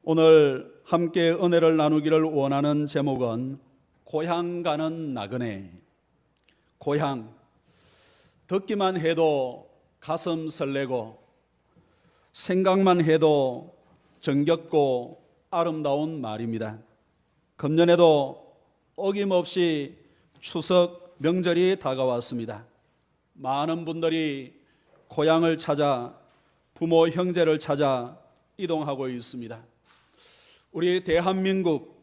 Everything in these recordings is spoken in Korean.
오늘 함께 은혜를 나누기를 원하는 제목은 고향 가는 나그네. 고향, 듣기만 해도 가슴 설레고 생각만 해도 정겹고 아름다운 말입니다. 금년에도 어김없이 추석 명절이 다가왔습니다. 많은 분들이 고향을 찾아 부모 형제를 찾아 이동하고 있습니다. 우리 대한민국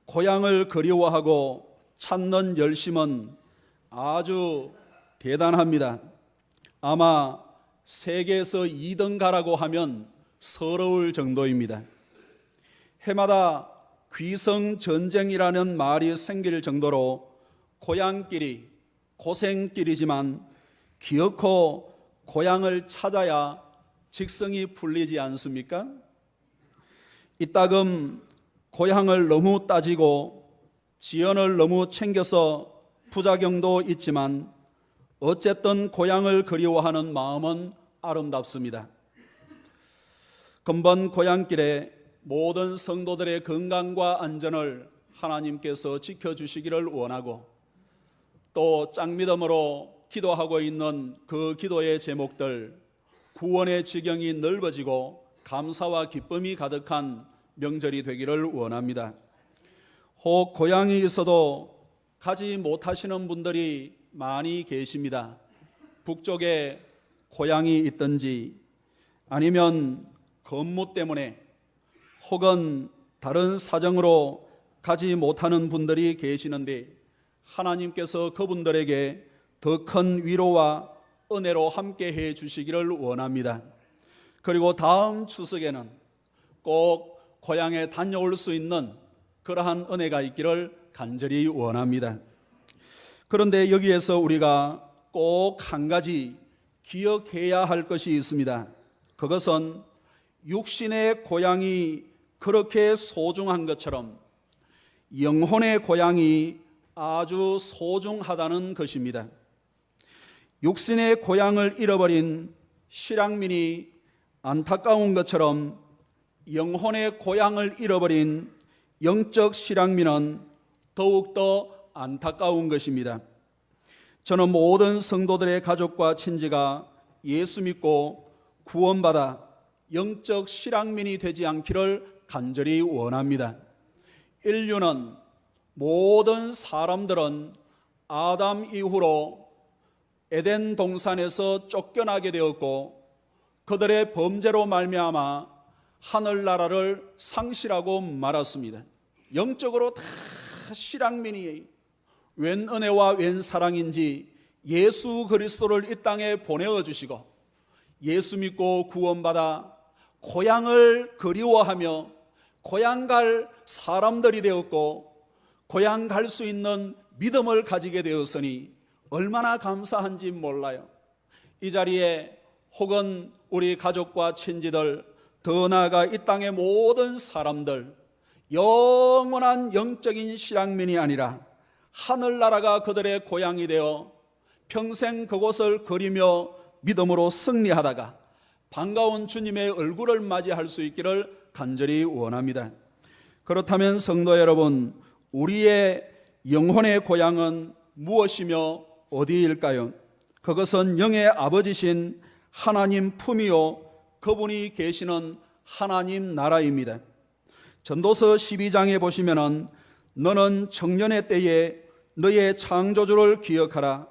고향을 그리워하고 찾는 열심은 아주 대단합니다. 아마 세계에서 2등 가라고 하면 서러울 정도입니다. 해마다 귀성전쟁이라는 말이 생길 정도로 고향길이 고생길이지만 기어코 고향을 찾아야 직성이 풀리지 않습니까? 이따금 고향을 너무 따지고 지연을 너무 챙겨서 부작용도 있지만 어쨌든 고향을 그리워하는 마음은 아름답습니다. 금번 고향길에 모든 성도들의 건강과 안전을 하나님께서 지켜주시기를 원하고 또 짝믿음으로 기도하고 있는 그 기도의 제목들, 구원의 지경이 넓어지고 감사와 기쁨이 가득한 명절이 되기를 원합니다. 혹 고향이 있어도 가지 못하시는 분들이 많이 계십니다. 북쪽에 고향이 있든지 아니면 근무 때문에 혹은 다른 사정으로 가지 못하는 분들이 계시는데 하나님께서 그분들에게 더 큰 위로와 은혜로 함께해 주시기를 원합니다. 그리고 다음 추석에는 꼭 고향에 다녀올 수 있는 그러한 은혜가 있기를 간절히 원합니다. 그런데 여기에서 우리가 꼭 한 가지 기억해야 할 것이 있습니다. 그것은 육신의 고향이 그렇게 소중한 것처럼 영혼의 고향이 아주 소중하다는 것입니다. 육신의 고향을 잃어버린 실향민이 안타까운 것처럼 영혼의 고향을 잃어버린 영적 실향민은 더욱더 안타까운 것입니다. 저는 모든 성도들의 가족과 친지가 예수 믿고 구원받아 영적 실향민이 되지 않기를 간절히 원합니다. 인류는 모든 사람들은 아담 이후로 에덴 동산에서 쫓겨나게 되었고 그들의 범죄로 말미암아 하늘나라를 상실하고 말았습니다. 영적으로 다 실향민이 웬 은혜와 웬 사랑인지 예수 그리스도를 이 땅에 보내어 주시고 예수 믿고 구원받아 고향을 그리워하며 고향 갈 사람들이 되었고 고향 갈 수 있는 믿음을 가지게 되었으니 얼마나 감사한지 몰라요. 이 자리에 혹은 우리 가족과 친지들 더 나아가 이 땅의 모든 사람들 영원한 영적인 실향민이 아니라 하늘나라가 그들의 고향이 되어 평생 그곳을 그리며 믿음으로 승리하다가 반가운 주님의 얼굴을 맞이할 수 있기를 간절히 원합니다. 그렇다면 성도 여러분, 우리의 영혼의 고향은 무엇이며 어디일까요? 그것은 영의 아버지신 하나님 품이요 그분이 계시는 하나님 나라입니다. 전도서 12장에 보시면은 너는 청년의 때에 너의 창조주를 기억하라.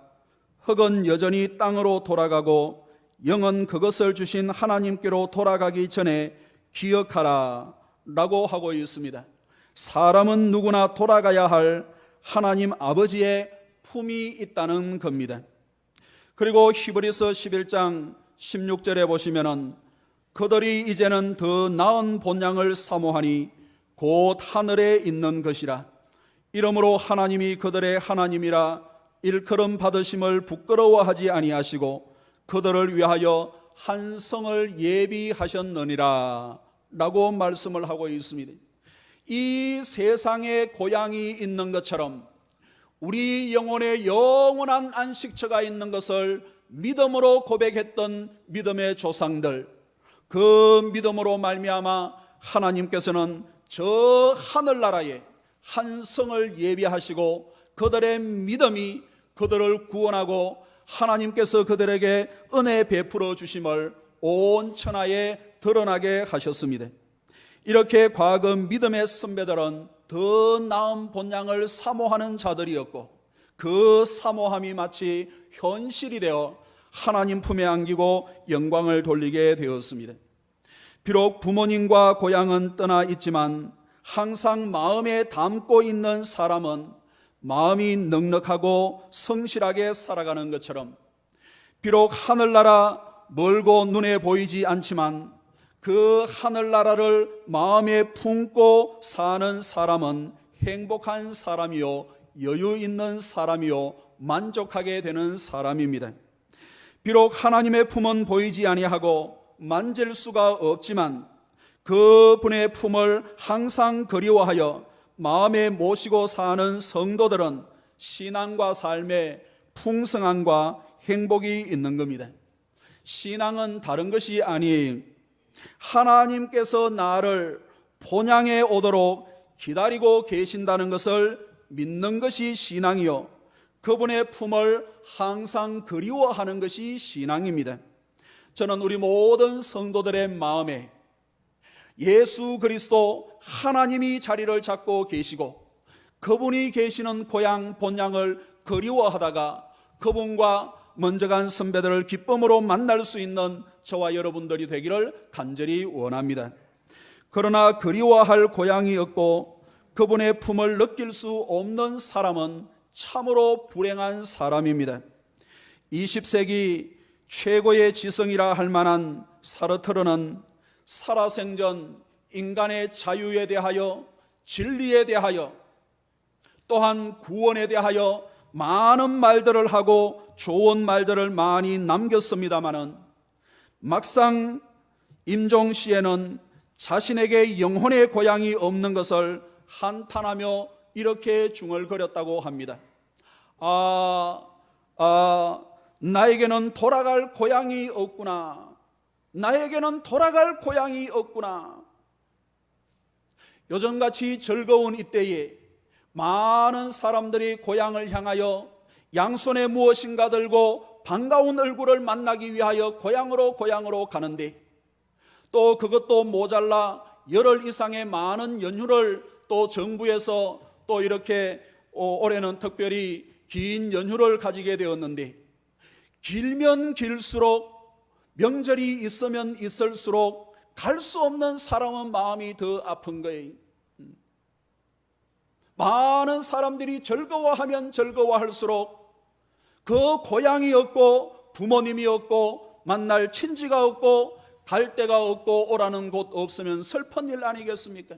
흙은 여전히 땅으로 돌아가고 영은 그것을 주신 하나님께로 돌아가기 전에 기억하라 라고 하고 있습니다. 사람은 누구나 돌아가야 할 하나님 아버지의 품이 있다는 겁니다. 그리고 히브리서 11장 16절에 보시면은 그들이 이제는 더 나은 본향을 사모하니 곧 하늘에 있는 것이라. 이러므로 하나님이 그들의 하나님이라 일컬음 받으심을 부끄러워하지 아니하시고 그들을 위하여 한 성을 예비하셨느니라 라고 말씀을 하고 있습니다. 이 세상에 고향이 있는 것처럼 우리 영혼에 영원한 안식처가 있는 것을 믿음으로 고백했던 믿음의 조상들, 그 믿음으로 말미암아 하나님께서는 저 하늘나라에 한 성을 예비하시고 그들의 믿음이 그들을 구원하고 하나님께서 그들에게 은혜 베풀어 주심을 온 천하에 드러나게 하셨습니다. 이렇게 과거 믿음의 선배들은 더 나은 본향을 사모하는 자들이었고 그 사모함이 마치 현실이 되어 하나님 품에 안기고 영광을 돌리게 되었습니다. 비록 부모님과 고향은 떠나 있지만 항상 마음에 담고 있는 사람은 마음이 넉넉하고 성실하게 살아가는 것처럼 비록 하늘나라 멀고 눈에 보이지 않지만 그 하늘나라를 마음에 품고 사는 사람은 행복한 사람이요 여유 있는 사람이요 만족하게 되는 사람입니다. 비록 하나님의 품은 보이지 아니하고 만질 수가 없지만 그분의 품을 항상 그리워하여 마음에 모시고 사는 성도들은 신앙과 삶에 풍성함과 행복이 있는 겁니다. 신앙은 다른 것이 아니에요. 하나님께서 나를 본향에 오도록 기다리고 계신다는 것을 믿는 것이 신앙이요 그분의 품을 항상 그리워하는 것이 신앙입니다. 저는 우리 모든 성도들의 마음에 예수 그리스도 하나님이 자리를 잡고 계시고 그분이 계시는 고향 본향을 그리워하다가 그분과 먼저 간 선배들을 기쁨으로 만날 수 있는 저와 여러분들이 되기를 간절히 원합니다. 그러나 그리워할 고향이 없고 그분의 품을 느낄 수 없는 사람은 참으로 불행한 사람입니다. 20세기 최고의 지성이라 할 만한 사르트르는 살아생전 인간의 자유에 대하여 진리에 대하여 또한 구원에 대하여 많은 말들을 하고 좋은 말들을 많이 남겼습니다마는 막상 임종시에는 자신에게 영혼의 고향이 없는 것을 한탄하며 이렇게 중얼거렸다고 합니다. 나에게는 돌아갈 고향이 없구나. 나에게는 돌아갈 고향이 없구나. 요즘같이 즐거운 이때에 많은 사람들이 고향을 향하여 양손에 무엇인가 들고 반가운 얼굴을 만나기 위하여 고향으로 가는데 또 그것도 모자라 열흘 이상의 많은 연휴를 또 정부에서 또 이렇게 올해는 특별히 긴 연휴를 가지게 되었는데 길면 길수록 명절이 있으면 있을수록 갈 수 없는 사람은 마음이 더 아픈 거예요. 많은 사람들이 즐거워하면 즐거워할수록 그 고향이 없고 부모님이 없고 만날 친지가 없고 갈 데가 없고 오라는 곳 없으면 슬픈 일 아니겠습니까?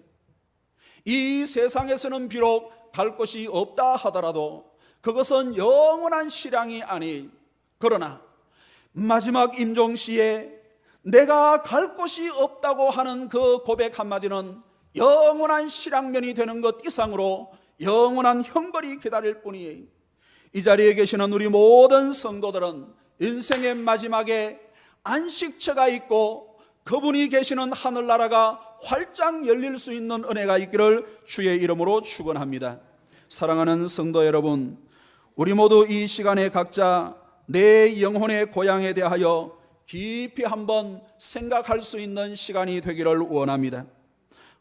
이 세상에서는 비록 갈 곳이 없다 하더라도 그것은 영원한 실향이 아니. 그러나 마지막 임종시에 내가 갈 곳이 없다고 하는 그 고백 한마디는 영원한 실향면이 되는 것 이상으로 영원한 형벌이 기다릴 뿐이에요. 이 자리에 계시는 우리 모든 성도들은 인생의 마지막에 안식처가 있고 그분이 계시는 하늘나라가 활짝 열릴 수 있는 은혜가 있기를 주의 이름으로 축원합니다. 사랑하는 성도 여러분, 우리 모두 이 시간에 각자 내 영혼의 고향에 대하여 깊이 한번 생각할 수 있는 시간이 되기를 원합니다.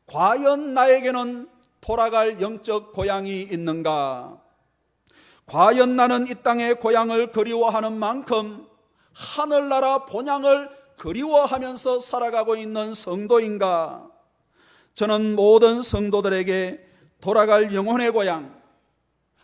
과연 나에게는 돌아갈 영적 고향이 있는가? 과연 나는 이 땅의 고향을 그리워하는 만큼 하늘나라 본향을 그리워하면서 살아가고 있는 성도인가? 저는 모든 성도들에게 돌아갈 영혼의 고향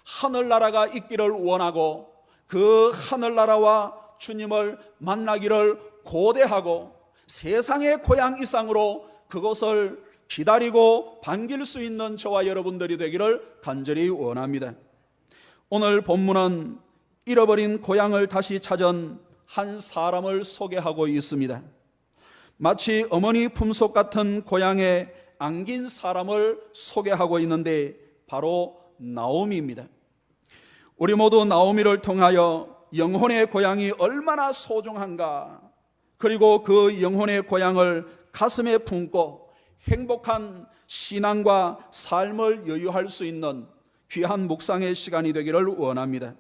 하늘나라가 있기를 원하고 그 하늘나라와 주님을 만나기를 고대하고 세상의 고향 이상으로 그것을 기다리고 반길 수 있는 저와 여러분들이 되기를 간절히 원합니다. 오늘 본문은 잃어버린 고향을 다시 찾은 한 사람을 소개하고 있습니다. 마치 어머니 품속 같은 고향에 안긴 사람을 소개하고 있는데 바로 나오미입니다. 우리 모두 나오미를 통하여 영혼의 고향이 얼마나 소중한가, 그리고 그 영혼의 고향을 가슴에 품고 행복한 신앙과 삶을 여유할 수 있는 귀한 묵상의 시간이 되기를 원합니다.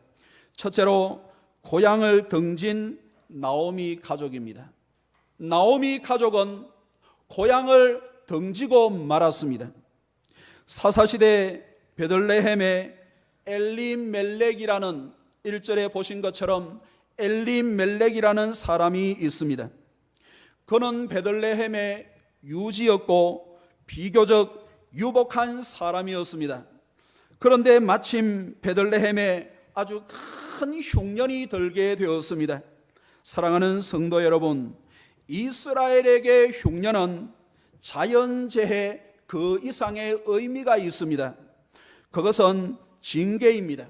첫째로 고향을 등진 나오미 가족입니다. 나오미 가족은 고향을 등지고 말았습니다. 사사시대 베들레헴에 엘리멜렉이라는 1절에 보신 것처럼 엘리멜렉이라는 사람이 있습니다. 그는 베들레헴의 유지였고 비교적 유복한 사람이었습니다. 그런데 마침 베들레헴에 아주 큰 흉년이 들게 되었습니다. 사랑하는 성도 여러분, 이스라엘에게 흉년은 자연재해 그 이상의 의미가 있습니다. 그것은 징계입니다.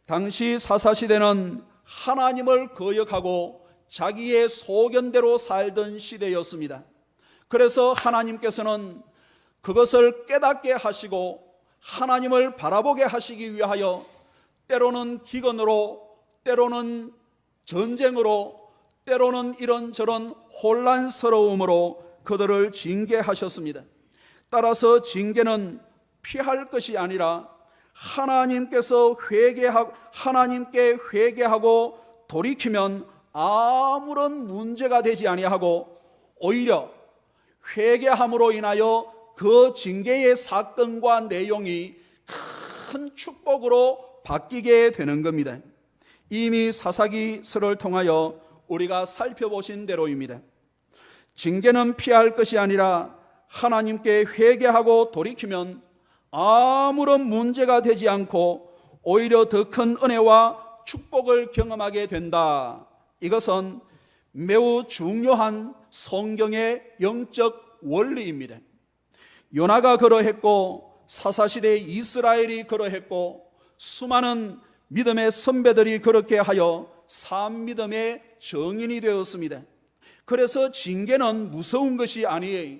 당시 사사시대는 하나님을 거역하고 자기의 소견대로 살던 시대였습니다. 그래서 하나님께서는 그것을 깨닫게 하시고 하나님을 바라보게 하시기 위하여 때로는 기근으로, 때로는 전쟁으로, 때로는 이런저런 혼란스러움으로 그들을 징계하셨습니다. 따라서 징계는 피할 것이 아니라 하나님께 회개하고 돌이키면 아무런 문제가 되지 아니하고 오히려 회개함으로 인하여 그 징계의 사건과 내용이 큰 축복으로 바뀌게 되는 겁니다. 이미 사사기서를 통하여 우리가 살펴보신 대로입니다. 징계는 피할 것이 아니라 하나님께 회개하고 돌이키면 아무런 문제가 되지 않고 오히려 더 큰 은혜와 축복을 경험하게 된다. 이것은 매우 중요한 성경의 영적 원리입니다. 요나가 그러했고 사사시대 이스라엘이 그러했고 수많은 믿음의 선배들이 그렇게 하여 산믿음의 정인이 되었습니다. 그래서 징계는 무서운 것이 아니에요.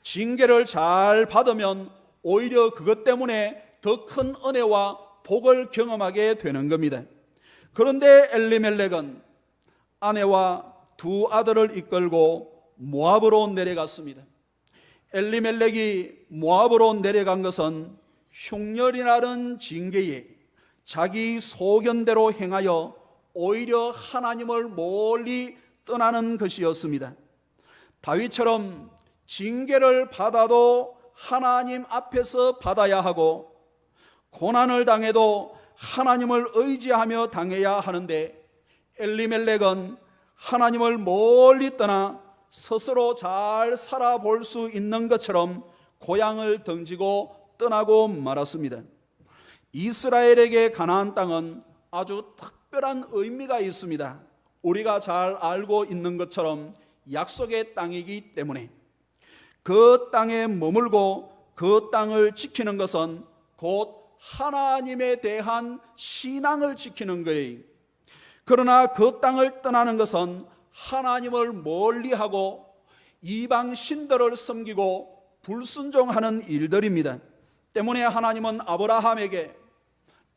징계를 잘 받으면 오히려 그것 때문에 더 큰 은혜와 복을 경험하게 되는 겁니다. 그런데 엘리멜렉은 아내와 두 아들을 이끌고 모압으로 내려갔습니다. 엘리멜렉이 모압으로 내려간 것은 흉년이라는 징계에 자기 소견대로 행하여 오히려 하나님을 멀리 떠나는 것이었습니다. 다윗처럼 징계를 받아도 하나님 앞에서 받아야 하고 고난을 당해도 하나님을 의지하며 당해야 하는데 엘리멜렉은 하나님을 멀리 떠나 스스로 잘 살아볼 수 있는 것처럼 고향을 등지고 떠나고 말았습니다. 이스라엘에게 가나안 땅은 아주 특별한 의미가 있습니다. 우리가 잘 알고 있는 것처럼 약속의 땅이기 때문에 그 땅에 머물고 그 땅을 지키는 것은 곧 하나님에 대한 신앙을 지키는 거예요. 그러나 그 땅을 떠나는 것은 하나님을 멀리하고 이방 신들을 섬기고 불순종하는 일들입니다. 때문에 하나님은 아브라함에게,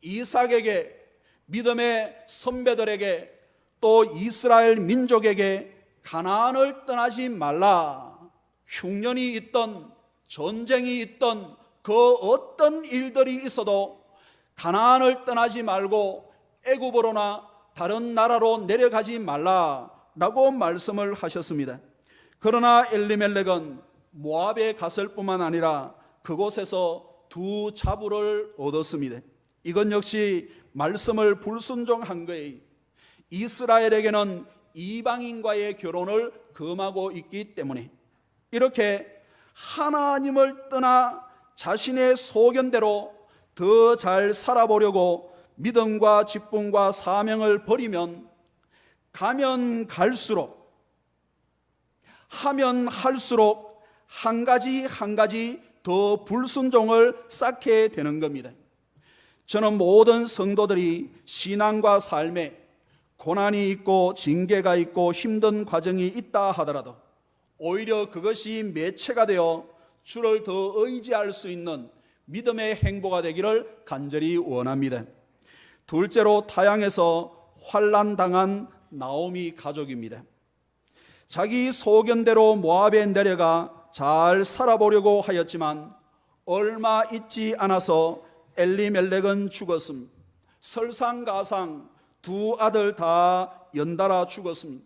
이삭에게, 믿음의 선배들에게 또 이스라엘 민족에게 가나안을 떠나지 말라. 흉년이 있던 전쟁이 있던 그 어떤 일들이 있어도 가나안을 떠나지 말고 애굽으로나 다른 나라로 내려가지 말라라고 말씀을 하셨습니다. 그러나 엘리멜렉은 모압에 갔을 뿐만 아니라 그곳에서 두 자부를 얻었습니다. 이건 역시 말씀을 불순종한 거예요. 이스라엘에게는 이방인과의 결혼을 금하고 있기 때문에 이렇게 하나님을 떠나 자신의 소견대로 더 잘 살아보려고 믿음과 직분과 사명을 버리면 가면 갈수록 하면 할수록 한 가지 한 가지 더 불순종을 쌓게 되는 겁니다. 저는 모든 성도들이 신앙과 삶에 고난이 있고 징계가 있고 힘든 과정이 있다 하더라도 오히려 그것이 매체가 되어 주를 더 의지할 수 있는 믿음의 행보가 되기를 간절히 원합니다. 둘째로 타향에서 환난당한 나오미 가족입니다. 자기 소견대로 모압에 내려가 잘 살아보려고 하였지만 얼마 있지 않아서 엘리멜렉은 죽었습니다. 설상가상 두 아들 다 연달아 죽었습니다.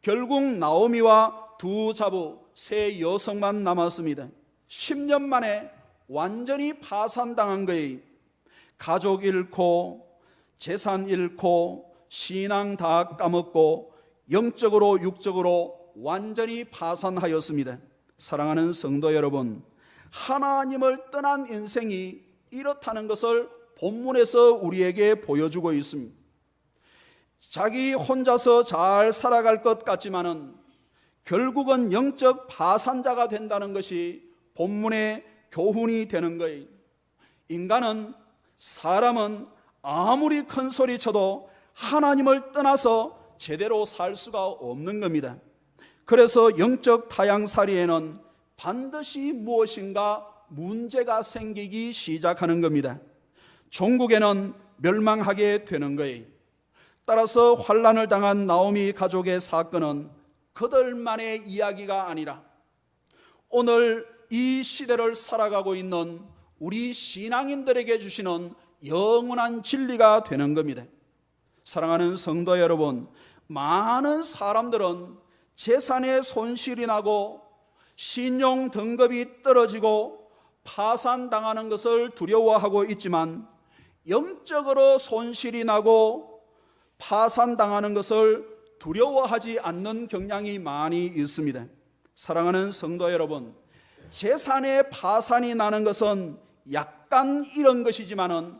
결국 나오미와 두 자부 세 여성만 남았습니다. 10년 만에 완전히 파산당한 거예요. 가족 잃고 재산 잃고 신앙 다 까먹고 영적으로 육적으로 완전히 파산하였습니다. 사랑하는 성도 여러분, 하나님을 떠난 인생이 이렇다는 것을 본문에서 우리에게 보여주고 있습니다. 자기 혼자서 잘 살아갈 것 같지만은 결국은 영적 파산자가 된다는 것이 본문의 교훈이 되는 거예요. 사람은 아무리 큰 소리 쳐도 하나님을 떠나서 제대로 살 수가 없는 겁니다. 그래서 영적 타향살이에는 반드시 무엇인가 문제가 생기기 시작하는 겁니다. 종국에는 멸망하게 되는 거예요. 따라서 환난을 당한 나오미 가족의 사건은 그들만의 이야기가 아니라 오늘 이 시대를 살아가고 있는 우리 신앙인들에게 주시는 영원한 진리가 되는 겁니다. 사랑하는 성도 여러분, 많은 사람들은 재산에 손실이 나고 신용 등급이 떨어지고 파산당하는 것을 두려워하고 있지만 영적으로 손실이 나고 파산당하는 것을 두려워하지 않는 경향이 많이 있습니다. 사랑하는 성도 여러분, 재산의 파산이 나는 것은 약간 이런 것이지만은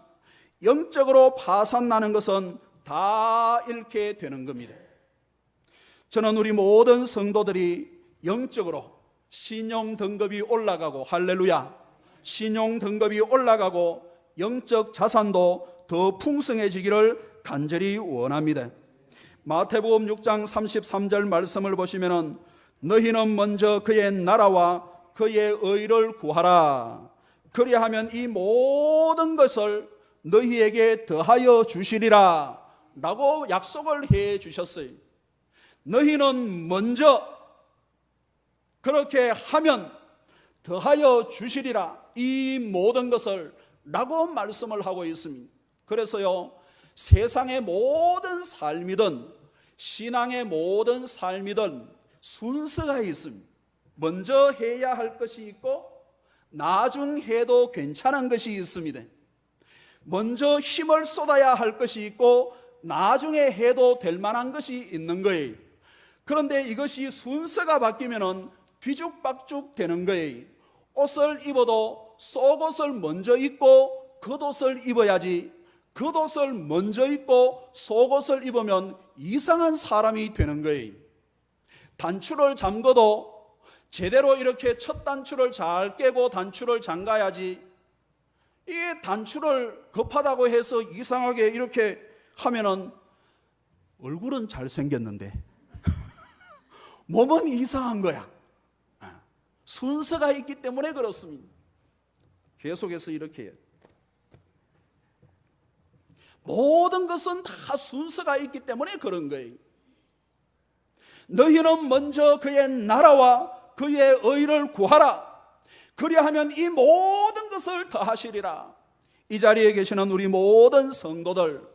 영적으로 파산 나는 것은 다 잃게 되는 겁니다. 저는 우리 모든 성도들이 영적으로 신용 등급이 올라가고, 할렐루야, 신용 등급이 올라가고 영적 자산도 더 풍성해지기를 간절히 원합니다. 마태복음 6장 33절 말씀을 보시면은 너희는 먼저 그의 나라와 그의 의를 구하라. 그리하면 이 모든 것을 너희에게 더하여 주시리라 라고 약속을 해 주셨어요. 너희는 먼저 그렇게 하면 더하여 주시리라, 이 모든 것을 라고 말씀을 하고 있습니다. 그래서요, 세상의 모든 삶이든 신앙의 모든 삶이든 순서가 있습니다. 먼저 해야 할 것이 있고 나중 해도 괜찮은 것이 있습니다. 먼저 힘을 쏟아야 할 것이 있고 나중에 해도 될 만한 것이 있는 거예요. 그런데 이것이 순서가 바뀌면 뒤죽박죽 되는 거예요. 옷을 입어도 속옷을 먼저 입고 겉옷을 입어야지, 겉옷을 먼저 입고 속옷을 입으면 이상한 사람이 되는 거예요. 단추를 잠궈도 제대로 이렇게 첫 단추를 잘 깨고 단추를 잠가야지, 이 단추를 급하다고 해서 이상하게 이렇게 하면은 얼굴은 잘생겼는데 몸은 이상한 거야. 순서가 있기 때문에 그렇습니다. 계속해서 이렇게 해요. 모든 것은 다 순서가 있기 때문에 그런 거예요. 너희는 먼저 그의 나라와 그의 의를 구하라. 그리하면 이 모든 것을 더하시리라. 이 자리에 계시는 우리 모든 성도들,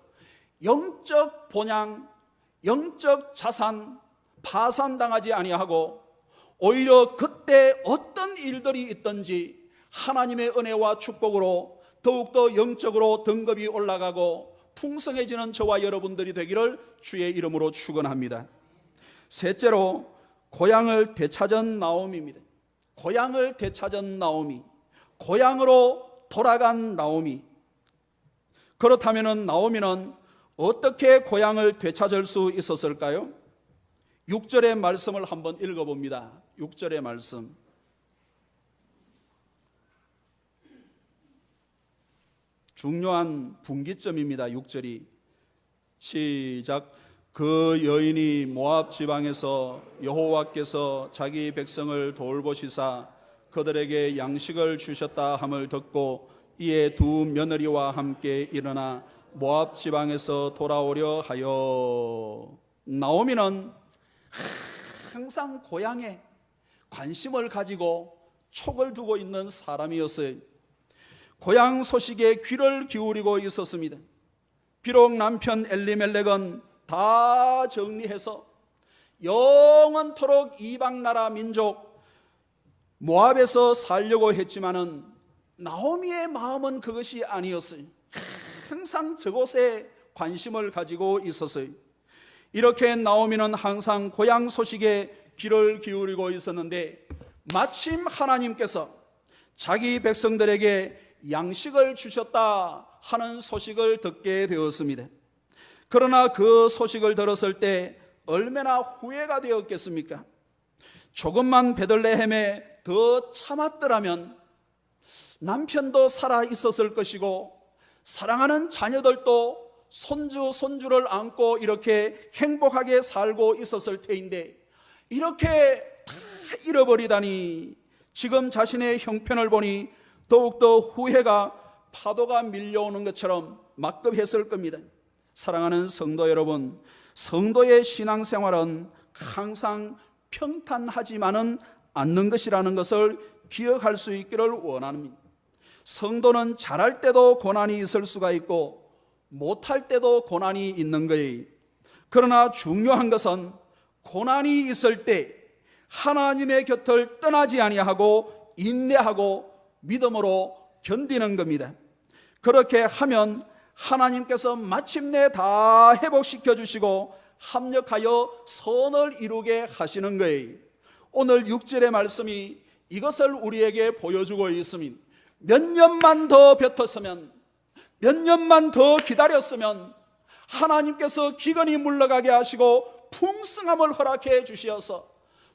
영적 본향, 영적 자산 파산당하지 아니하고 오히려 그때 어떤 일들이 있든지 하나님의 은혜와 축복으로 더욱더 영적으로 등급이 올라가고 풍성해지는 저와 여러분들이 되기를 주의 이름으로 축원합니다. 셋째로 고향을 되찾은 나오미입니다. 고향을 되찾은 나오미, 고향으로 돌아간 나오미. 그렇다면 나오미는 어떻게 고향을 되찾을 수 있었을까요? 6절의 말씀을 한번 읽어봅니다. 6절의 말씀. 중요한 분기점입니다. 6절이. 시작. 그 여인이 모압 지방에서 여호와께서 자기 백성을 돌보시사 그들에게 양식을 주셨다 함을 듣고 이에 두 며느리와 함께 일어나 모압 지방에서 돌아오려 하여. 나오미는 항상 고향에 관심을 가지고 촉을 두고 있는 사람이었어요. 고향 소식에 귀를 기울이고 있었습니다. 비록 남편 엘리멜렉은 다 정리해서 영원토록 이방나라 민족 모압에서 살려고 했지만은 나오미의 마음은 그것이 아니었어요. 항상 저곳에 관심을 가지고 있었어요. 이렇게 나오미는 항상 고향 소식에 귀를 기울이고 있었는데 마침 하나님께서 자기 백성들에게 양식을 주셨다 하는 소식을 듣게 되었습니다. 그러나 그 소식을 들었을 때 얼마나 후회가 되었겠습니까? 조금만 베들레헴에 더 참았더라면 남편도 살아 있었을 것이고 사랑하는 자녀들도 손주를 안고 이렇게 행복하게 살고 있었을 테인데 이렇게 다 잃어버리다니 지금 자신의 형편을 보니 더욱더 후회가 파도가 밀려오는 것처럼 막급했을 겁니다. 사랑하는 성도 여러분, 성도의 신앙생활은 항상 평탄하지만은 않는 것이라는 것을 기억할 수 있기를 원합니다. 성도는 잘할 때도 고난이 있을 수가 있고 못할 때도 고난이 있는 거예요. 그러나 중요한 것은 고난이 있을 때 하나님의 곁을 떠나지 아니하고 인내하고 믿음으로 견디는 겁니다. 그렇게 하면 하나님께서 마침내 다 회복시켜 주시고 합력하여 선을 이루게 하시는 거예요. 오늘 6절의 말씀이 이것을 우리에게 보여주고 있습니다. 몇 년만 더 뱉었으면, 몇 년만 더 기다렸으면 하나님께서 기근이 물러가게 하시고 풍성함을 허락해 주시어서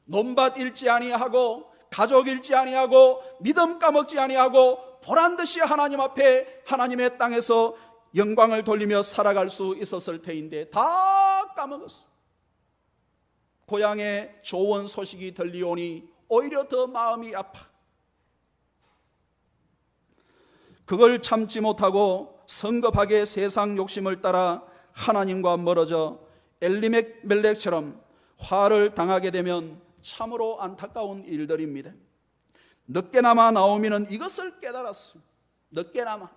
논밭 잃지 아니하고 가족 잃지 아니하고 믿음 까먹지 아니하고 보란듯이 하나님 앞에 하나님의 땅에서 영광을 돌리며 살아갈 수 있었을 테인데 다 까먹었어. 고향에 좋은 소식이 들리오니 오히려 더 마음이 아파. 그걸 참지 못하고 성급하게 세상 욕심을 따라 하나님과 멀어져 엘리멜렉처럼 화를 당하게 되면 참으로 안타까운 일들입니다. 늦게나마 나오미는 이것을 깨달았어. 늦게나마.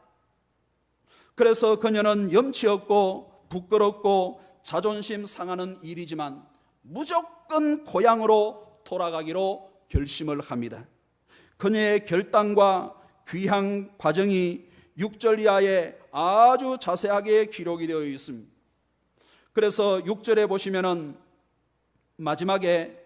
그래서 그녀는 염치 없고 부끄럽고 자존심 상하는 일이지만 무조건 고향으로 돌아가기로 결심을 합니다. 그녀의 결단과 귀향 과정이 6절 이하에 아주 자세하게 기록이 되어 있습니다. 그래서 6절에 보시면은 마지막에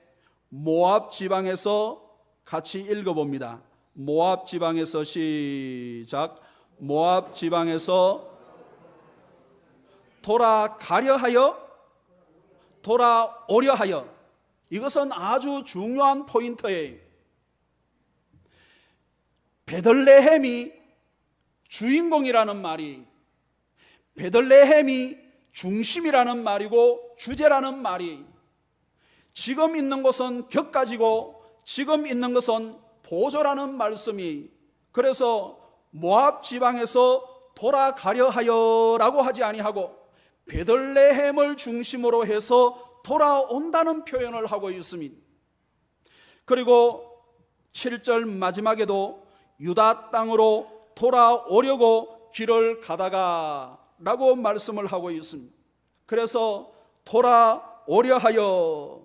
모압 지방에서 같이 읽어봅니다. 모압 지방에서 시작. 모압 지방에서 돌아가려 하여, 돌아오려 하여. 이것은 아주 중요한 포인트예요. 베들레헴이 주인공이라는 말이, 베들레헴이 중심이라는 말이고 주제라는 말이, 지금 있는 것은 격가지고 지금 있는 것은 보조라는 말씀이, 그래서 모압 지방에서 돌아가려 하여라고 하지 아니하고 베들레헴을 중심으로 해서 돌아온다는 표현을 하고 있습니다. 그리고 7절 마지막에도 유다 땅으로 돌아오려고 길을 가다가 라고 말씀을 하고 있습니다. 그래서 돌아오려 하여,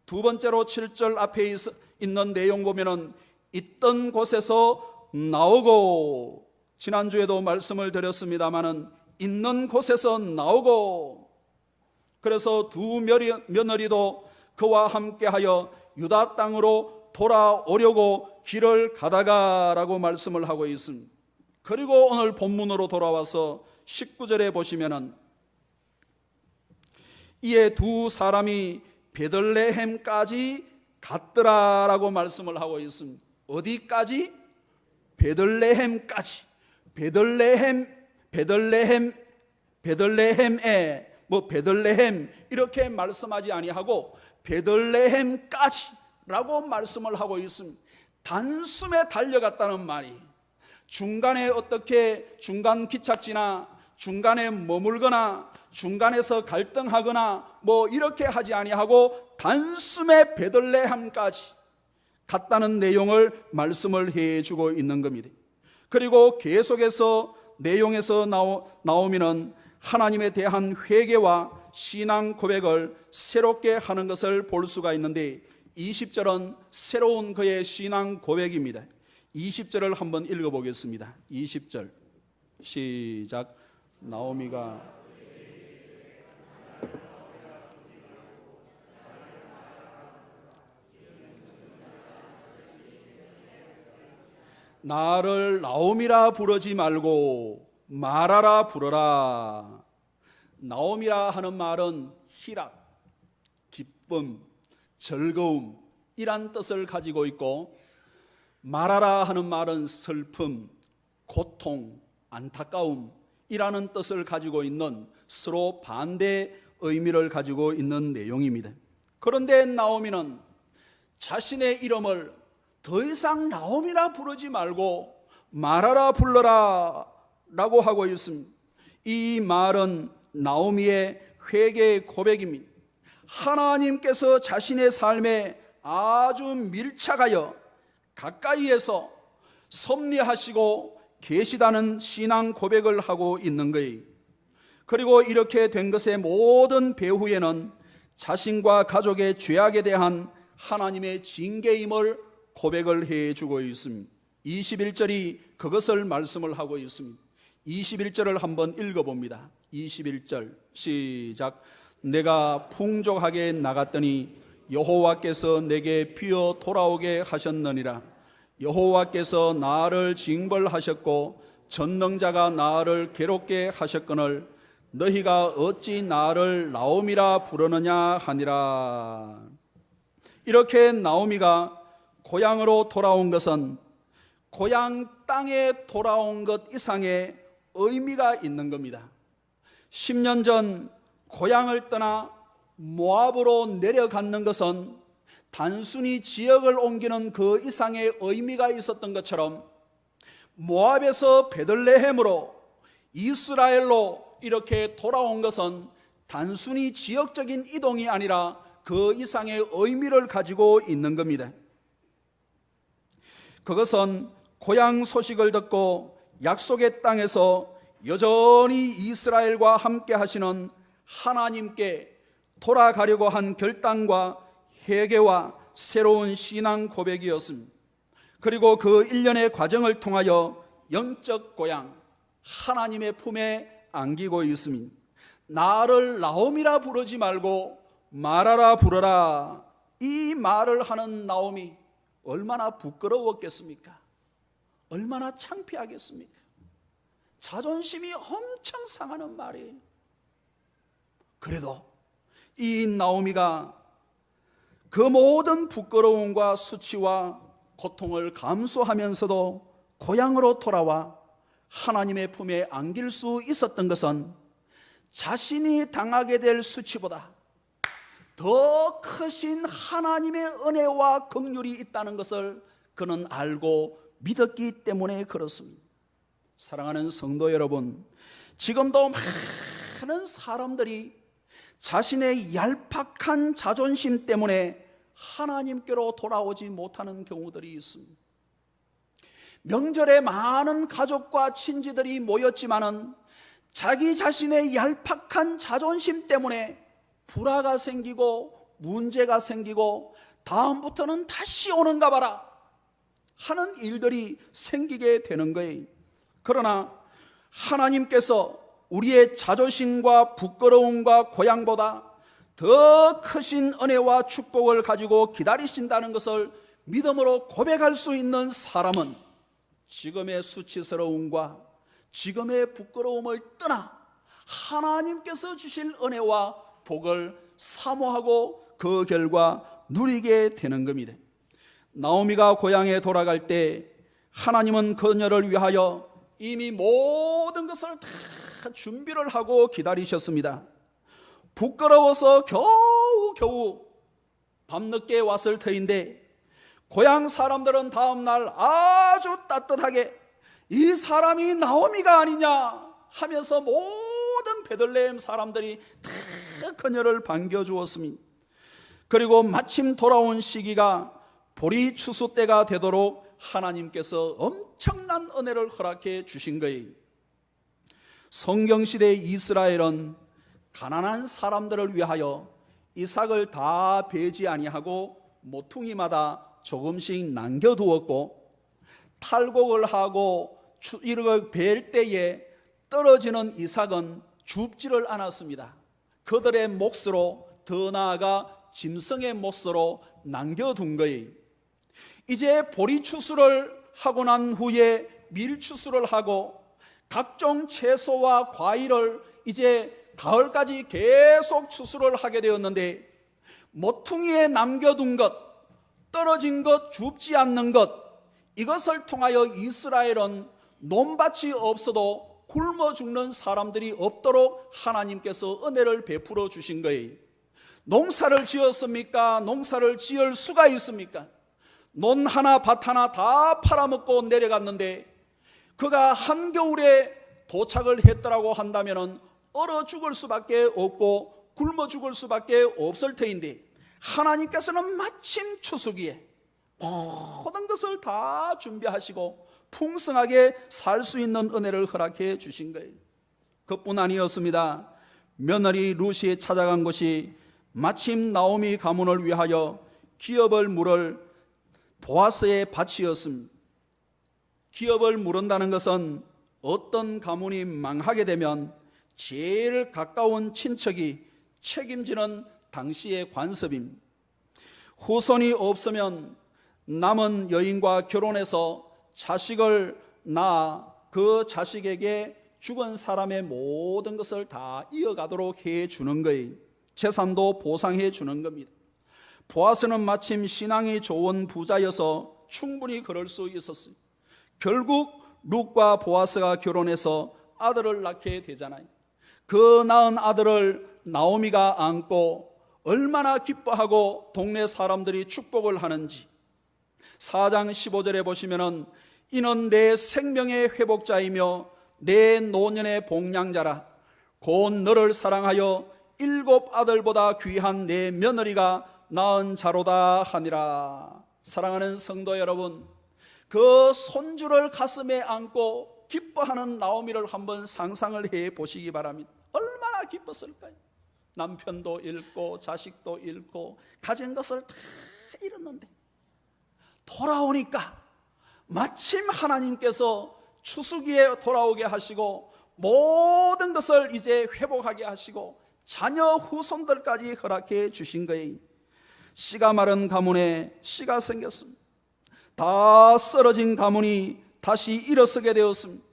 두 번째로 7절 앞에 있는 내용 보면은 있던 곳에서 나오고, 지난주에도 말씀을 드렸습니다마는 있는 곳에서 나오고, 그래서 두 며느리도 그와 함께하여 유다 땅으로 돌아오려고 길을 가다가 라고 말씀을 하고 있습니다. 그리고 오늘 본문으로 돌아와서 19절에 보시면은 이에 두 사람이 베들레헴까지 갔더라라고 말씀을 하고 있습니다. 어디까지? 베들레헴까지. 베들레헴에 베들레헴 이렇게 말씀하지 아니하고 베들레헴까지라고 말씀을 하고 있습니다. 단숨에 달려갔다는 말이, 중간에 어떻게 중간 기착지나 중간에 머물거나 중간에서 갈등하거나 이렇게 하지 아니하고 단숨에 베들레헴까지 같다는 내용을 말씀을 해주고 있는 겁니다. 그리고 계속해서 내용에서 나오면은 하나님에 대한 회개와 신앙 고백을 새롭게 하는 것을 볼 수가 있는데 20절은 새로운 그의 신앙 고백입니다. 20절을 한번 읽어보겠습니다. 20절 시작. 나오미가 나를 나오미라 부르지 말고 마라라 부르라. 나오미라 하는 말은 희락, 기쁨, 즐거움 이란 뜻을 가지고 있고, 마라라 하는 말은 슬픔, 고통, 안타까움 이라는 뜻을 가지고 있는 서로 반대 의미를 가지고 있는 내용입니다. 그런데 나오미는 자신의 이름을 더 이상 나오미라 부르지 말고 마라라 불러라 라고 하고 있습니다. 이 말은 나오미의 회개 고백입니다. 하나님께서 자신의 삶에 아주 밀착하여 가까이에서 섭리하시고 계시다는 신앙 고백을 하고 있는 거예요. 그리고 이렇게 된 것의 모든 배후에는 자신과 가족의 죄악에 대한 하나님의 징계임을 고백을 해주고 있습니다. 21절이 그것을 말씀을 하고 있습니다. 21절을 한번 읽어봅니다. 21절 시작. 내가 풍족하게 나갔더니 여호와께서 내게 비어 돌아오게 하셨느니라. 여호와께서 나를 징벌하셨고 전능자가 나를 괴롭게 하셨거늘 너희가 어찌 나를 나오미라 부르느냐 하니라. 이렇게 나오미가 고향으로 돌아온 것은 고향 땅에 돌아온 것 이상의 의미가 있는 겁니다. 10년 전 고향을 떠나 모압으로 내려가는 것은 단순히 지역을 옮기는 그 이상의 의미가 있었던 것처럼 모압에서 베들레헴으로 이스라엘로 이렇게 돌아온 것은 단순히 지역적인 이동이 아니라 그 이상의 의미를 가지고 있는 겁니다. 그것은 고향 소식을 듣고 약속의 땅에서 여전히 이스라엘과 함께 하시는 하나님께 돌아가려고 한 결단과 회개와 새로운 신앙 고백이었습니다. 그리고 그 일련의 과정을 통하여 영적 고향 하나님의 품에 안기고 있습니다. 나를 나오미라 부르지 말고 마라라 부르라. 이 말을 하는 나오미 얼마나 부끄러웠겠습니까? 얼마나 창피하겠습니까? 자존심이 엄청 상하는 말이에요. 그래도 이 나오미가 그 모든 부끄러움과 수치와 고통을 감수하면서도 고향으로 돌아와 하나님의 품에 안길 수 있었던 것은 자신이 당하게 될 수치보다 더 크신 하나님의 은혜와 긍휼이 있다는 것을 그는 알고 믿었기 때문에 그렇습니다. 사랑하는 성도 여러분, 지금도 많은 사람들이 자신의 얄팍한 자존심 때문에 하나님께로 돌아오지 못하는 경우들이 있습니다. 명절에 많은 가족과 친지들이 모였지만은 자기 자신의 얄팍한 자존심 때문에 불화가 생기고 문제가 생기고 다음부터는 다시 오는가 봐라 하는 일들이 생기게 되는 거예요. 그러나 하나님께서 우리의 자존심과 부끄러움과 고향보다 더 크신 은혜와 축복을 가지고 기다리신다는 것을 믿음으로 고백할 수 있는 사람은 지금의 수치스러움과 지금의 부끄러움을 떠나 하나님께서 주실 은혜와 복을 사모하고 그 결과 누리게 되는 겁니다. 나오미가 고향에 돌아갈 때 하나님은 그녀를 위하여 이미 모든 것을 다 준비를 하고 기다리셨습니다. 부끄러워서 겨우 밤늦게 왔을 터인데 고향 사람들은 다음날 아주 따뜻하게 이 사람이 나오미가 아니냐 하면서 모든 베들레헴 사람들이 다 그녀를 반겨주었습니다. 그리고 마침 돌아온 시기가 보리 추수 때가 되도록 하나님께서 엄청난 은혜를 허락해 주신 거예요. 성경시대 이스라엘은 가난한 사람들을 위하여 이삭을 다 베지 아니하고 모퉁이마다 조금씩 남겨두었고, 탈곡을 하고 이를 벨 때에 떨어지는 이삭은 줍지를 않았습니다. 그들의 몫으로, 더 나아가 짐승의 몫으로 남겨둔 거예요. 이제 보리 추수를 하고 난 후에 밀 추수를 하고 각종 채소와 과일을 이제 가을까지 계속 추수를 하게 되었는데, 모퉁이에 남겨둔 것, 떨어진 것, 줍지 않는 것, 이것을 통하여 이스라엘은 논밭이 없어도 굶어 죽는 사람들이 없도록 하나님께서 은혜를 베풀어 주신 거예요. 농사를 지었습니까? 농사를 지을 수가 있습니까? 논 하나 밭 하나 다 팔아먹고 내려갔는데 그가 한겨울에 도착을 했더라고 한다면 얼어 죽을 수밖에 없고 굶어 죽을 수밖에 없을 터인데, 하나님께서는 마침 추수기에 모든 것을 다 준비하시고 풍성하게 살 수 있는 은혜를 허락해 주신 거예요. 그뿐 아니었습니다. 며느리 루시 찾아간 곳이 마침 나오미 가문을 위하여 기업을 물을 보아스의 밭이었습니다. 기업을 물은다는 것은 어떤 가문이 망하게 되면 제일 가까운 친척이 책임지는 당시의 관습입니다. 후손이 없으면 남은 여인과 결혼해서 자식을 낳아 그 자식에게 죽은 사람의 모든 것을 다 이어가도록 해주는 거예요. 재산도 보상해 주는 겁니다. 보아스는 마침 신앙이 좋은 부자여서 충분히 그럴 수 있었어요. 결국 룻과 보아스가 결혼해서 아들을 낳게 되잖아요. 그 낳은 아들을 나오미가 안고 얼마나 기뻐하고 동네 사람들이 축복을 하는지 4장 15절에 보시면은 이는 내 생명의 회복자이며 내 노년의 복량자라. 곧 너를 사랑하여 7 아들보다 귀한 내 며느리가 낳은 자로다 하니라. 사랑하는 성도 여러분, 그 손주를 가슴에 안고 기뻐하는 나오미를 한번 상상을 해 보시기 바랍니다. 얼마나 기뻤을까요? 남편도 잃고 자식도 잃고 가진 것을 다 잃었는데 돌아오니까 마침 하나님께서 추수기에 돌아오게 하시고 모든 것을 이제 회복하게 하시고 자녀 후손들까지 허락해 주신 거예요. 씨가 마른 가문에 씨가 생겼습니다. 다 쓰러진 가문이 다시 일어서게 되었습니다.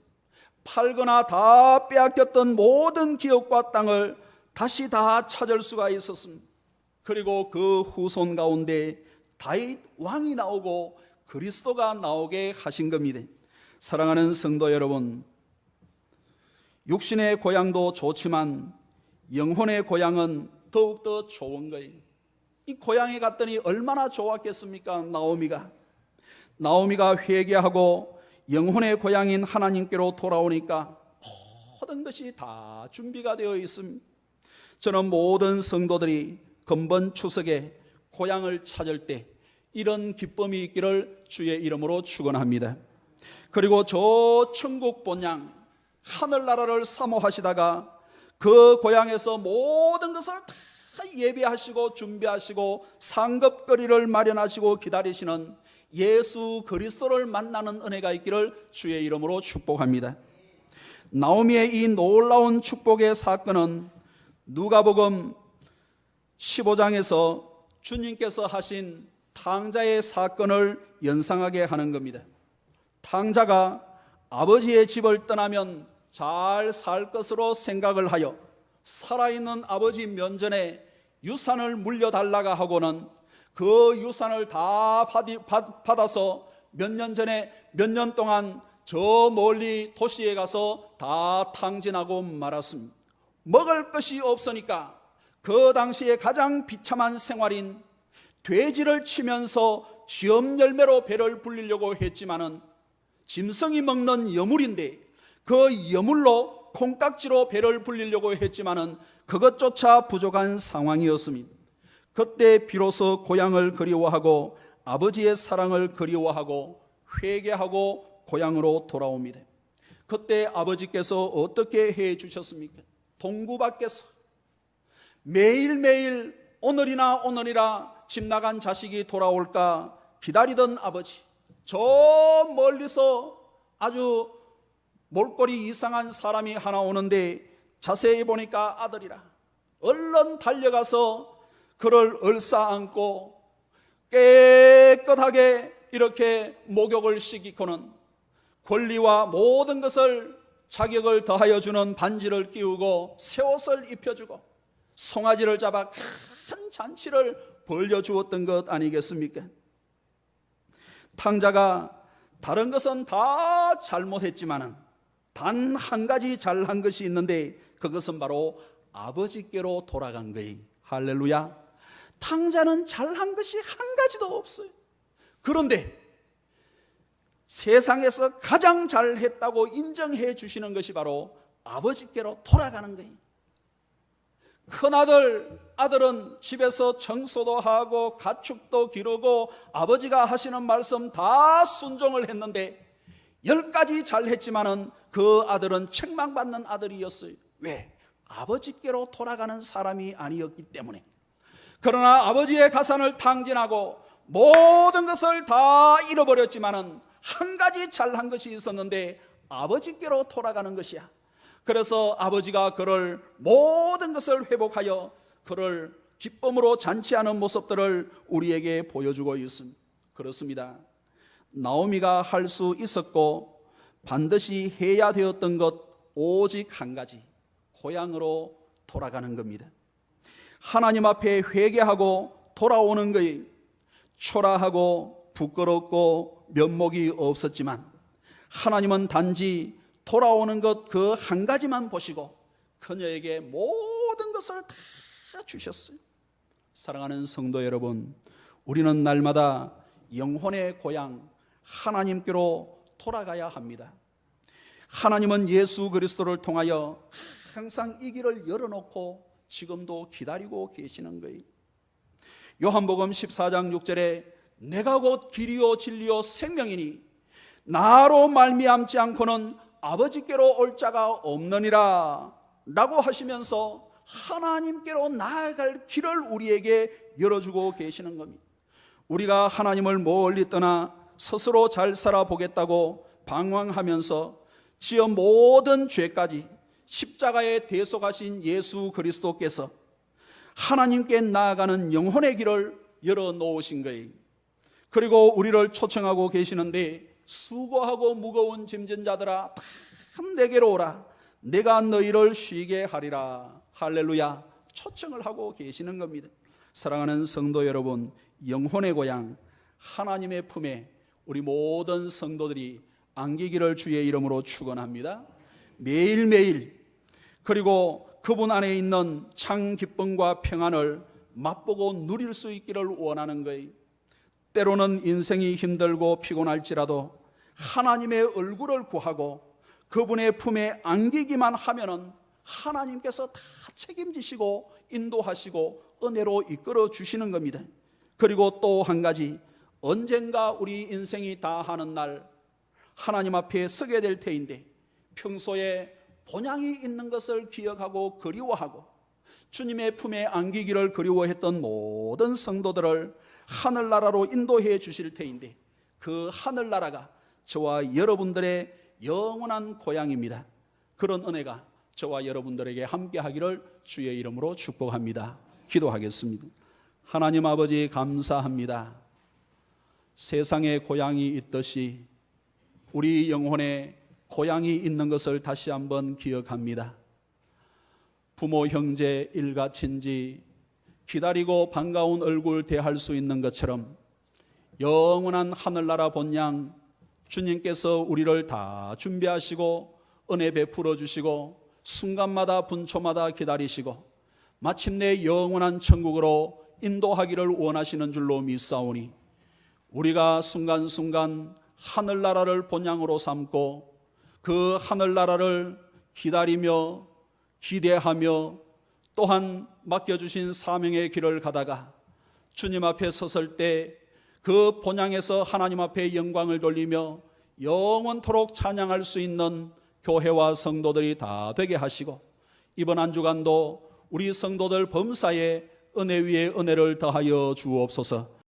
팔거나 다 빼앗겼던 모든 기업과 땅을 다시 다 찾을 수가 있었습니다. 그리고 그 후손 가운데 다윗 왕이 나오고 그리스도가 나오게 하신 겁니다. 사랑하는 성도 여러분, 육신의 고향도 좋지만 영혼의 고향은 더욱더 좋은 거예요. 이 고향에 갔더니 얼마나 좋았겠습니까? 나오미가 회개하고 영혼의 고향인 하나님께로 돌아오니까 모든 것이 다 준비가 되어 있습니다. 저는 모든 성도들이 금번 추석에 고향을 찾을 때 이런 기쁨이 있기를 주의 이름으로 축원합니다. 그리고 저 천국 본향 하늘나라를 사모하시다가 그 고향에서 모든 것을 다 예배하시고 준비하시고 상급거리를 마련하시고 기다리시는 예수 그리스도를 만나는 은혜가 있기를 주의 이름으로 축복합니다. 나오미의 이 놀라운 축복의 사건은 누가복음 15장에서 주님께서 하신 탕자의 사건을 연상하게 하는 겁니다. 탕자가 아버지의 집을 떠나면 잘 살 것으로 생각을 하여 살아있는 아버지 면전에 유산을 물려달라고 하고는 그 유산을 다 받아서 몇 년 동안 저 멀리 도시에 가서 다 탕진하고 말았습니다. 먹을 것이 없으니까 그 당시에 가장 비참한 생활인 돼지를 치면서 쥐엄 열매로 배를 불리려고 했지만은 짐승이 먹는 여물인데 그 여물로 콩깍지로 배를 불리려고 했지만은 그것조차 부족한 상황이었습니다. 그때 비로소 고향을 그리워하고 아버지의 사랑을 그리워하고 회개하고 고향으로 돌아옵니다. 그때 아버지께서 어떻게 해 주셨습니까? 동구 밖에서 매일매일 오늘이라 집 나간 자식이 돌아올까 기다리던 아버지, 저 멀리서 아주 몰골이 이상한 사람이 하나 오는데 자세히 보니까 아들이라. 얼른 달려가서 그를 얼싸안고 깨끗하게 이렇게 목욕을 시키고는 권리와 모든 것을 자격을 더하여 주는 반지를 끼우고 새 옷을 입혀주고 송아지를 잡아 큰 잔치를 벌려주었던 것 아니겠습니까? 탕자가 다른 것은 다 잘못했지만은 단 한 가지 잘한 것이 있는데 그것은 바로 아버지께로 돌아간 거예요. 할렐루야. 탕자는 잘한 것이 한 가지도 없어요. 그런데 세상에서 가장 잘했다고 인정해 주시는 것이 바로 아버지께로 돌아가는 거예요. 아들은 집에서 청소도 하고 가축도 기르고 아버지가 하시는 말씀 다 순종을 했는데 10가지 잘했지만은 그 아들은 책망받는 아들이었어요. 왜? 아버지께로 돌아가는 사람이 아니었기 때문에. 그러나 아버지의 가산을 탕진하고 모든 것을 다 잃어버렸지만은 한 가지 잘한 것이 있었는데 아버지께로 돌아가는 것이야. 그래서 아버지가 그를 모든 것을 회복하여 그를 기쁨으로 잔치하는 모습들을 우리에게 보여주고 있습니다. 그렇습니다. 나오미가 할 수 있었고 반드시 해야 되었던 것 오직 한 가지, 고향으로 돌아가는 겁니다. 하나님 앞에 회개하고 돌아오는 것이 초라하고 부끄럽고 면목이 없었지만 하나님은 단지 돌아오는 것 그 한 가지만 보시고 그녀에게 모든 것을 다 주셨어요. 사랑하는 성도 여러분, 우리는 날마다 영혼의 고향 하나님께로 돌아가야 합니다. 하나님은 예수 그리스도를 통하여 항상 이 길을 열어놓고 지금도 기다리고 계시는 거예요. 요한복음 14장 6절에 내가 곧 길이요 진리요 생명이니 나로 말미암지 않고는 아버지께로 올 자가 없느니라 라고 하시면서 하나님께로 나아갈 길을 우리에게 열어주고 계시는 겁니다. 우리가 하나님을 멀리 떠나 스스로 잘 살아보겠다고 방황하면서 지어 모든 죄까지 십자가에 대속하신 예수 그리스도께서 하나님께 나아가는 영혼의 길을 열어놓으신 거예요. 그리고 우리를 초청하고 계시는데 수고하고 무거운 짐진 자들아 다 내게로 오라 내가 너희를 쉬게 하리라. 할렐루야. 초청을 하고 계시는 겁니다. 사랑하는 성도 여러분, 영혼의 고향 하나님의 품에 우리 모든 성도들이 안기기를 주의 이름으로 축원합니다. 매일매일 그리고 그분 안에 있는 참 기쁨과 평안을 맛보고 누릴 수 있기를 원하는 거예요. 때로는 인생이 힘들고 피곤할지라도 하나님의 얼굴을 구하고 그분의 품에 안기기만 하면은 하나님께서 다 책임지시고 인도하시고 은혜로 이끌어 주시는 겁니다. 그리고 또 한 가지, 언젠가 우리 인생이 다 하는 날 하나님 앞에 서게 될 테인데 평소에 본향이 있는 것을 기억하고 그리워하고 주님의 품에 안기기를 그리워했던 모든 성도들을 하늘나라로 인도해 주실 테인데 그 하늘나라가 저와 여러분들의 영원한 고향입니다. 그런 은혜가 저와 여러분들에게 함께하기를 주의 이름으로 축복합니다. 기도하겠습니다. 하나님 아버지 감사합니다. 세상에 고향이 있듯이 우리 영혼에 고향이 있는 것을 다시 한번 기억합니다. 부모, 형제, 일가, 친지 기다리고 반가운 얼굴 대할 수 있는 것처럼 영원한 하늘나라 본향 주님께서 우리를 다 준비하시고 은혜 베풀어 주시고 순간마다 분초마다 기다리시고 마침내 영원한 천국으로 인도하기를 원하시는 줄로 믿사오니 우리가 순간순간 하늘나라를 본향으로 삼고 그 하늘나라를 기다리며 기대하며 또한 맡겨주신 사명의 길을 가다가 주님 앞에 섰을 때 그 본향에서 하나님 앞에 영광을 돌리며 영원토록 찬양할 수 있는 교회와 성도들이 다 되게 하시고, 이번 한 주간도 우리 성도들 범사에 은혜 위에 은혜를 더하여 주옵소서.